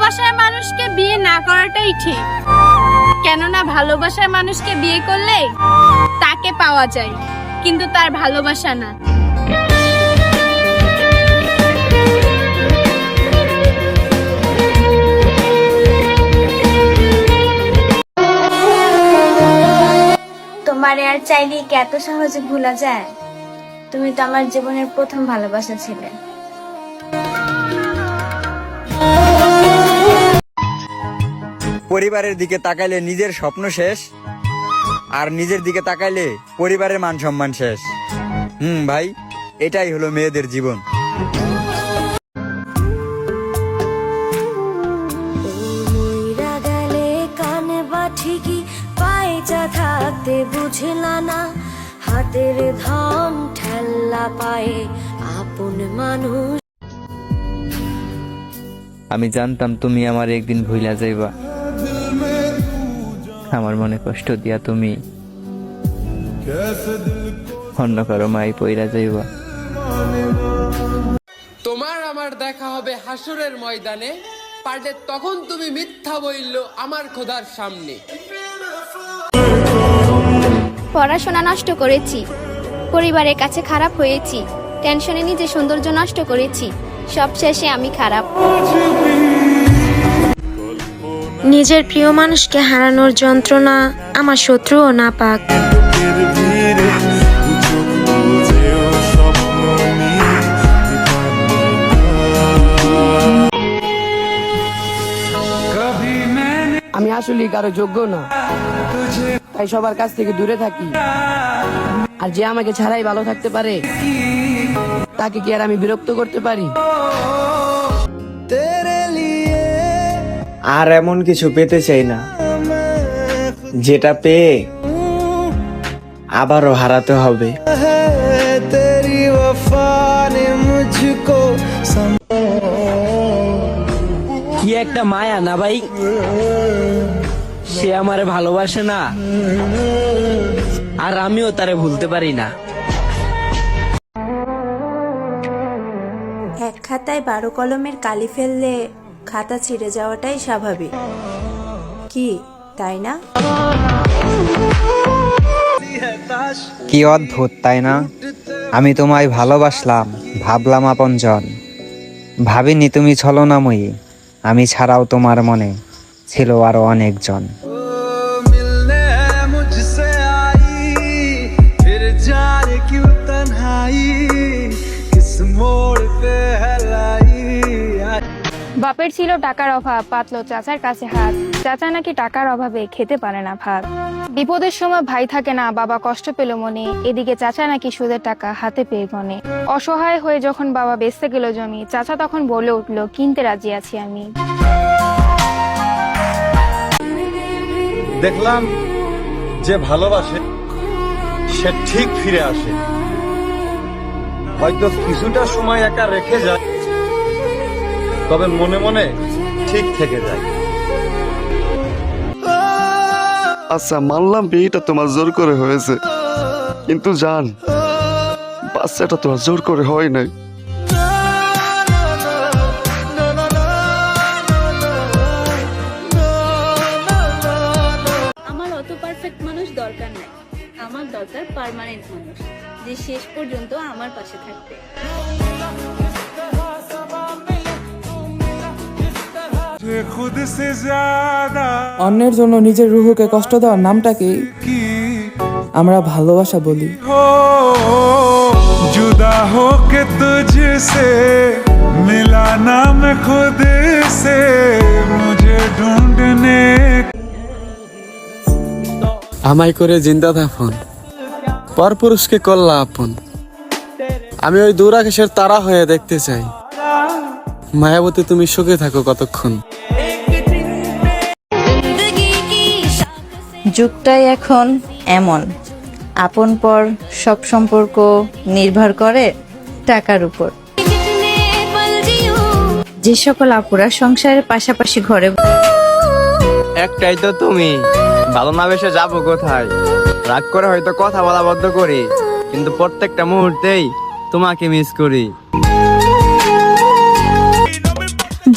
ভালোবাসার মানুষকে বিয়ে না করাটাই ঠিক, কেননা ভালোবাসার মানুষকে বিয়ে করলে তাকে পাওয়া যায়, কিন্তু তার ভালোবাসা না। তোমারে আর চাইলে কি এত সহজে ভোলা যায়? তুমি তো আমার জীবনের প্রথম ভালোবাসা ছিলে। পরিবারের দিকে তাকাইলে নিজের স্বপ্ন শেষ, আর নিজের দিকে তাকাইলে পরিবারের মান সম্মান শেষ। ভাই, এটাই হলো মেয়েদের জীবন। ঠিকই পায়ে যা থাকতে বুঝলা না, হাতের ধন ঠেল্লা পায়ে আপন মানুষ। আমি জানতাম তুমি আমার একদিন ভুইলা যাইবা, আমার মনে কষ্ট দিয়া তুমি অন্য কারো মাই পইরা যাইবা। তোমার আমার দেখা হবে হাসরের ময়দানে, পারলে তখন তুমি মিথ্যা বললো আমার খোদার সামনে। পড়াশোনা নষ্ট করেছি, পরিবারের কাছে খারাপ হয়েছি, টেনশনে নিজে সৌন্দর্য নষ্ট করেছি, সব শেষে আমি খারাপ। নিজের প্রিয় মানুষকে হারানোর যন্ত্রণা আমার শত্রুও না পাক। আমি আসলে কারো যোগ্য না, তাই সবার কাছ থেকে দূরে থাকি। আর যে আমাকে ছাড়াই ভালো থাকতে পারে, তাকে কি আর আমি বিরক্ত করতে পারি? আর এমন কিছু পেতে চাই না যেটা পেয়ে আবারও হারাতে হবে। কি একটা মায়া না ভাই, সে আমারে ভালোবাসে না, আর আমিও তারে ভুলতে পারি না। এক খাতায় 12 কলমের কালি ফেললে খাতা ছিঁড়ে যাওয়াটাই স্বাভাবিক, কি তাই না? কি অদ্ভুত তাই না? আমি তোমায় ভালোবাসলাম, ভাবলাম আপনজন, ভাবিনি তুমি ছলনাময়ী। আমি ছাড়াও তোমার মনে ছিল আরো অনেকজন। বাপের ছিল টাকার অভাব, পাতলো চাচার কাছে হাত, চাচা নাকি টাকার অভাবে খেতে পারে না ভাত। বিপদের সময় ভাই থাকে না, বাবা কষ্ট পেল মনে, এদিকে চাচা নাকি সুদের টাকা হাতে পেয়ে গনে। অসহায় হয়ে যখন বাবা বেচতে গেল জমি, চাচা তখন বলে উঠলো কিনতে রাজি আছি আমি। দেখলাম যে ভালোবাসে সে ঠিক ফিরে আসে, হয়তো কিছুটা সময় একা রেখে যায়, তবে মনে মনে ঠিক থেকে যায়। আচ্ছা, মানলাম বিয়েটা তোমার জোর করে হয়েছে, কিন্তু জান, বাচ্চাটা তোমার জোর করে হয় নাই। আমার অত পারফেক্ট মানুষ দরকার নাই, আমার দরকার পার্মানেন্ট মানুষ, যে শেষ পর্যন্ত আমার পাশে থাকবে। অন্যের জন্য নিজের রুহুকে কষ্ট দেওয়ার নামটাকে আমরা ভালোবাসা বলি। जुदा हो के तुझसे मिला ना मैं खुद से, मुझे ढूंढने। আমায় করে জিন্দা দাফন, পরপুরুষকে করলা আপন। আমি ওই দূর আকাশের তারা হয়ে দেখতে চাই, মায়াবতী তুমি সুখে থাকো কতক্ষণ। যুগটাই এখন এমন, আপন পর সব সম্পর্ক নির্ভর করে টাকার উপর। যে সকল আপুরা সংসারের পাশাপাশি ঘরে, একটাই তো তুমি, ভালো না বেসে যাবো কোথায়? রাগ করে হয়তো কথা বলা বন্ধ করি, কিন্তু প্রত্যেকটা মুহূর্তেই তোমাকে মিস করি।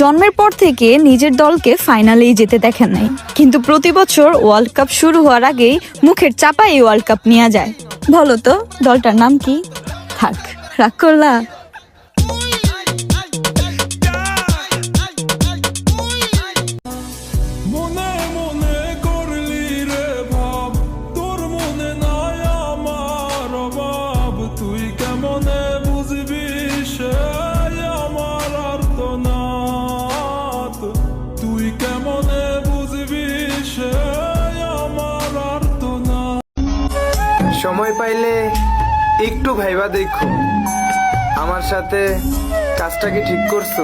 জন্মের পর থেকে নিজের দলকে ফাইনালেই যেতে দেখেন নাই, কিন্তু প্রতি বছর ওয়ার্ল্ড কাপ শুরু হওয়ার আগেই মুখের চাপায় এই ওয়ার্ল্ড কাপ নিয়ে যায়। বলো তো দলটার নাম কি? থাক, রাগ করলা? সময় পাইলে একটু ভাইবা দেখো, আমার সাথে কাজটা কি ঠিক করছো?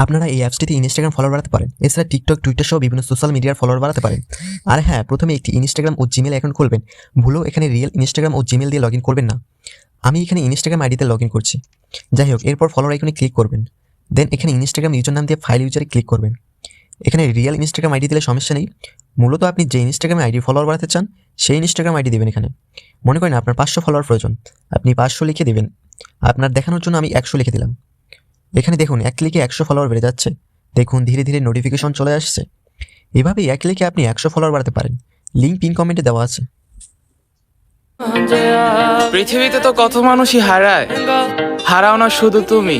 আপনারা এই অ্যাপসটিতে ইনস্টাগ্রাম ফলোয়ার বাড়াতে পারেন, এছাড়া টিকটক, টুইটার সহ বিভিন্ন সোশ্যাল মিডিয়ার ফলোয়ার বাড়াতে পারেন। আর হ্যাঁ, প্রথমে একটি ইনস্টাগ্রাম ও জিমেল অ্যাকাউন্ট খুলবেন। ভুলেও এখানে রিয়েল ইনস্টাগ্রাম ও জিমেল দিয়ে লগ ইন করবেন না। আমি এখানে ইনস্টাগ্রাম আইডিতে লগ ইন করছি। যাই হোক, এরপর ফলোয়ার আইকনে ক্লিক করবেন। দেন এখানে ইনস্টাগ্রাম ইউজার নাম দিয়ে ফাইল ইউজারে ক্লিক করবেন। এখানে রিয়েল ইনস্টাগ্রাম আইডি দিলে সমস্যা নেই। মূলত আপনি যে ইনস্টাগ্রামে আইডি ফলোয়ার বাড়াতে চান সেই ইনস্টাগ্রাম আইডি দেবেন। এখানে মনে করেন আপনার 500 ফলোয়ার প্রয়োজন, আপনি 500 লিখে দেবেন। আপনার দেখানোর জন্য আমি 100 লিখে দিলাম। এখানে দেখুন 1 ক্লিকে 100 ফলোয়ার বেড়ে যাচ্ছে। দেখুন ধীরে ধীরে নোটিফিকেশন চলে আসছে। এভাবেই 1 ক্লিকে আপনি 100 ফলোয়ার বাড়াতে পারেন। লিঙ্ক পিন কমেন্টে দেওয়া আছে। পৃথিবীতে তো কত মানুষই হারায়, হারাও না শুধু তুমি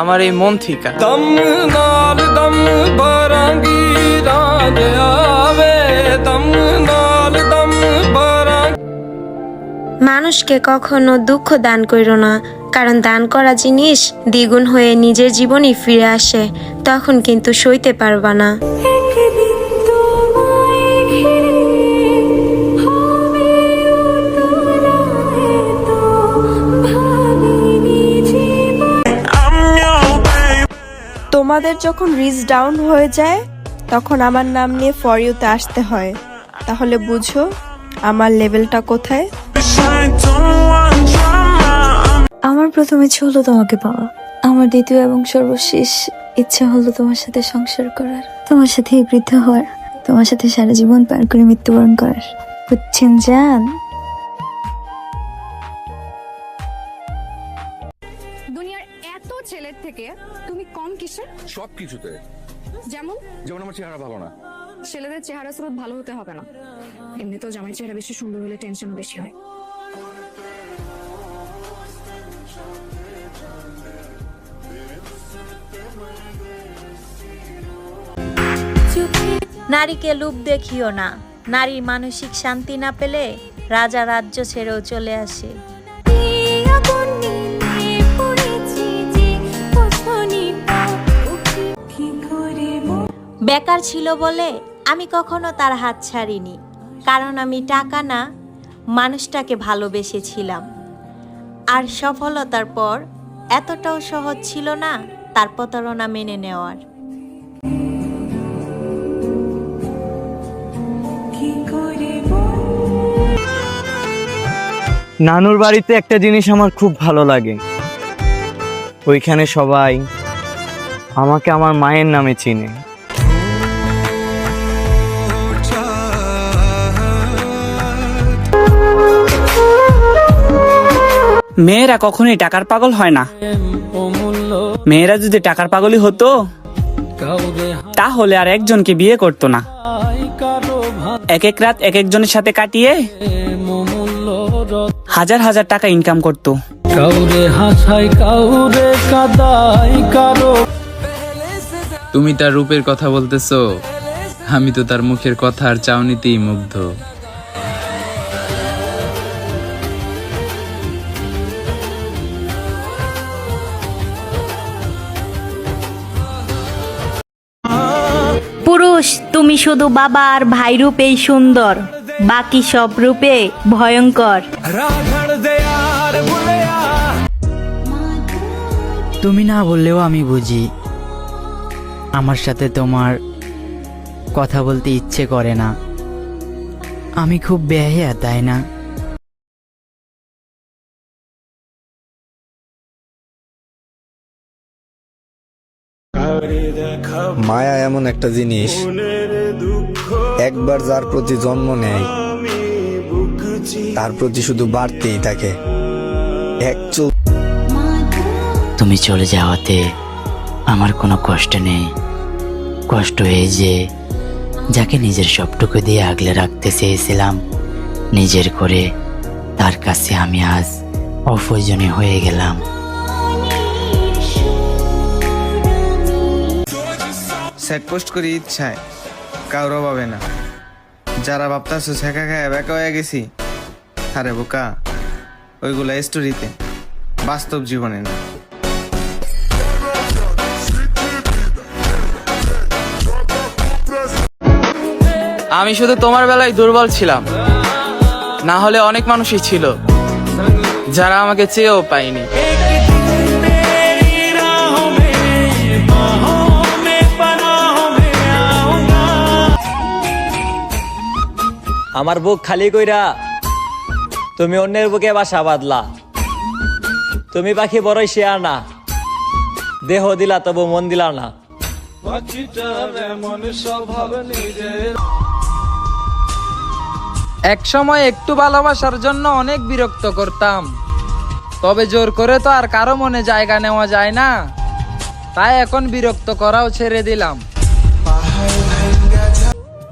আমার এই মন থিকা। মানুষকে কখনো দুঃখ দান কইরো না, কারণ দান করা জিনিস দ্বিগুণ হয়ে নিজের জীবনই ফিরে আসে, তখন কিন্তু সইতে পারবা না। তোমাদের যখন রিচ ডাউন হয়ে যায় তখন আমার নাম নিয়ে ফর ইউতে আসতে হয়, তাহলে বুঝো আমার লেভেলটা কোথায়। আমার প্রথম ইচ্ছে হলো তোমাকে পাওয়া, আমার দ্বিতীয় এবং সর্বশেষ ইচ্ছা হলো তোমার সাথে সংসার করার, তোমার সাথে বৃদ্ধ হওয়ার, তোমার সাথে সারা জীবন পার করে মৃত্যুবরণ করার। বুঝছেন জান? দুনিয়ার এত ছেলের থেকে তুমি কম কিসে? সব কিছুতে। যেমন আমার চেহারা ভালো না। ছেলেদের চেহারা স্রোত ভালো হতে হবে না, এমনিতেও জামাই চেহারা বেশি সুন্দর হলে টেনশন বেশি হয়। নারীকে লুপ দেখিও না, নারীর মানসিক শান্তি না পেলে রাজা রাজ্য ছেড়েও চলে আসে। বেকার ছিল বলে আমি কখনো তার হাত ছাড়িনি, কারণ আমি টাকা না মানুষটাকে ভালোবেসেছিলাম। আর সফলতার পর এতটাও সহজ ছিল না তার প্রতারণা মেনে নেওয়ার। নানুর বাড়িতে একটা জিনিস আমার খুব ভালো লাগে, ওইখানে সবাই আমাকে আমার মায়ের নামে চিনে। মেয়েরা কখনোই টাকার পাগল হয় না। মেয়েরা যদি টাকার পাগলই হতো তাহলে আর একজনকে বিয়ে করতো না। এক এক রাত এক একজনের সাথে কাটিয়ে হাজার হাজার টাকা ইনকাম করতো। তুমি তার রূপের কথা বলতেছো, আমি তো তার মুখের কথা আর চাউনিতেই মুগ্ধ। পুরুষ তুমি শুধু বাবা আর ভাই রূপেই সুন্দর, বাকি সব রূপে ভয়ঙ্কর। তুমি না বললেও আমি বুঝি, আমার সাথে তোমার কথা বলতে ইচ্ছে করে না। আমি খুব বেহায়া, তাই না? মায়া এমন একটা জিনিস, একবার যার প্রতি জন্ম নেয় তার প্রতি শুধু বাড়তেই থাকে। এক চোখ তুমি চলে যাওয়াতে আমার কোনো কষ্ট নেই। কষ্ট এই যে যাকে নিজের সবটুকু দিয়ে আগলে রাখতে চেয়েছিলাম নিজের করে, তার কাছে আমি আজ অপ্রয়োজনীয় হয়ে গেলাম। সেট পোস্ট করি ইচ্ছায় কারো পাবে না। যারা ভাবতাছো শেখা খায় বেকা হয়ে গেছি, আরে বোকা, ওইগুলা স্টোরিতে, বাস্তব জীবনে না। আমি শুধু তোমার বেলায় দুর্বল ছিলাম, না হলে অনেক মানুষই ছিল যারা আমাকে চেয়েও পায়নি। আমার বুক খালি কইরা তুমি অন্যের বুকে বাসা বাঁধলা। তুমি পাখি বড়ই শেয়ার না, দেহ দিলা তবু মন দিলা না। এক সময় একটু ভালোবাসার জন্য অনেক বিরক্ত করতাম, তবে জোর করে তো আর কারো মনে জায়গা নেওয়া যায় না, তাই এখন বিরক্ত করাও ছেড়ে দিলাম।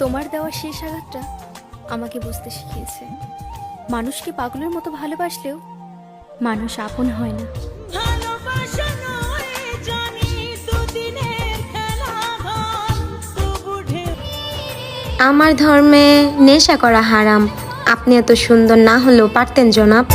তোমার দেওয়া শেষ আঘাতটা আমাকে বুঝতে শিখিয়েছে, মানুষকে পাগলের মতো ভালোবাসলেও মানুষ আপন হয় না। আমার ধর্মে নেশা করা হারাম। আপনি এত সুন্দর না হলেও পারতেন জনাব।